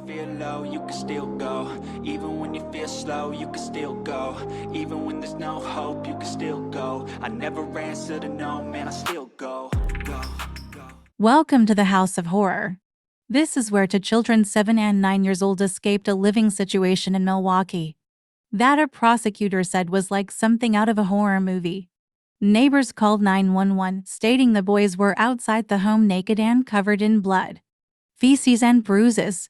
feel low, you can still go. Even when you feel slow, you can still go. Even when there's no hope, you can still go. I never answer to no, man, I still go. Welcome to the House of Horror. This is where two children 7 and 9 years old escaped a living situation in Milwaukee that a prosecutor said was like something out of a horror movie. Neighbors called 911, stating the boys were outside the home naked and covered in blood, feces, and bruises.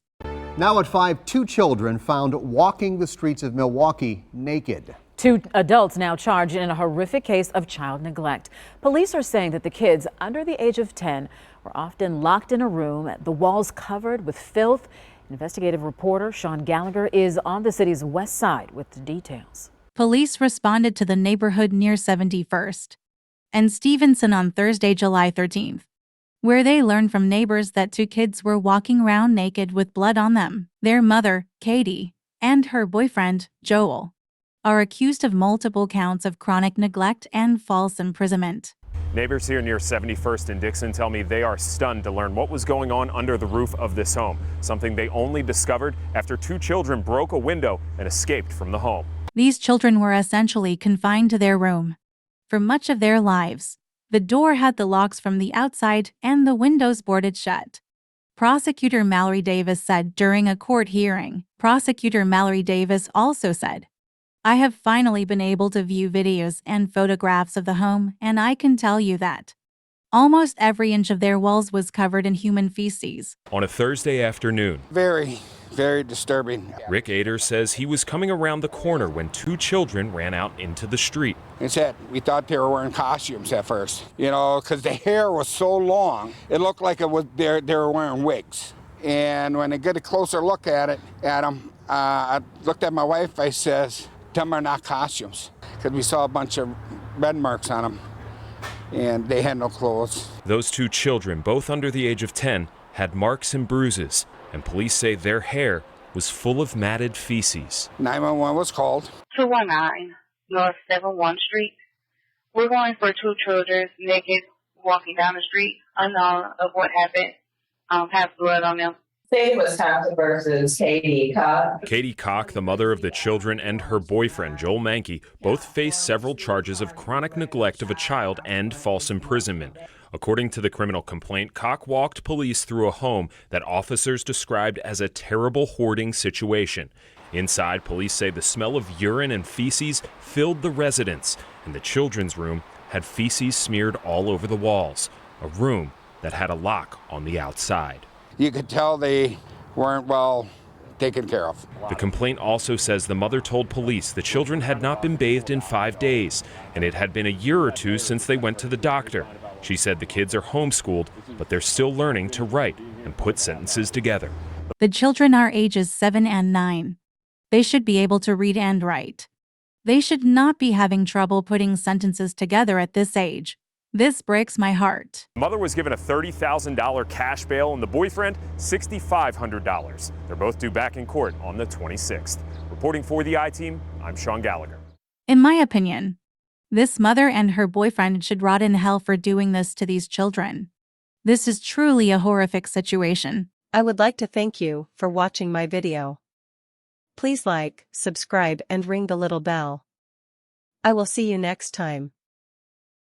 Now at 5, 2 children found walking the streets of Milwaukee naked. 2 adults now charged in a horrific case of child neglect. Police are saying that the kids under the age of 10 were often locked in a room, the walls covered with filth. Investigative reporter Sean Gallagher is on the city's west side with the details. Police responded to the neighborhood near 71st and Stevenson on Thursday, July 13th, where they learned from neighbors that 2 kids were walking around naked with blood on them. Their mother, Katie, and her boyfriend, Joel, are accused of multiple counts of chronic neglect and false imprisonment. Neighbors here near 71st and Dixon tell me they are stunned to learn what was going on under the roof of this home, something they only discovered after 2 children broke a window and escaped from the home. These children were essentially confined to their room for much of their lives. The door had the locks from the outside and the windows boarded shut. Prosecutor Mallory Davis said during a court hearing. Prosecutor Mallory Davis also said, "I have finally been able to view videos and photographs of the home, and I can tell you that almost every inch of their walls was covered in human feces." On a Thursday afternoon, very disturbing. Rick Ader says he was coming around the corner when 2 children ran out into the street. It said we thought they were wearing costumes at first, because the hair was so long, it looked like it was they were wearing wigs. And when I get a closer look at them, I looked at my wife. I says, "Them are not costumes," because we saw a bunch of red marks on them, and they had no clothes. Those 2 children, both under the age of 10, had marks and bruises, and police say their hair was full of matted feces. 911 was called. 219 North 71 Street. We're going for 2 children naked walking down the street, unknown of what happened, have blood on them. Today was Thompson versus Katie Koch. Katie Koch, the mother of the children, and her boyfriend, Joel Manke, both face several charges of chronic neglect of a child and false imprisonment. According to the criminal complaint, Koch walked police through a home that officers described as a terrible hoarding situation. Inside, police say the smell of urine and feces filled the residence, and the children's room had feces smeared all over the walls, a room that had a lock on the outside. You could tell they weren't well taken care of. The complaint also says the mother told police the children had not been bathed in 5 days, and it had been a year or 2 since they went to the doctor. She said the kids are homeschooled, but they're still learning to write and put sentences together. The children are ages 7 and 9. They should be able to read and write. They should not be having trouble putting sentences together at this age. This breaks my heart. The mother was given a $30,000 cash bail and the boyfriend $6,500. They're both due back in court on the 26th. Reporting for the I-Team, I'm Sean Gallagher. In my opinion, this mother and her boyfriend should rot in hell for doing this to these children. This is truly a horrific situation. I would like to thank you for watching my video. Please like, subscribe, and ring the little bell. I will see you next time.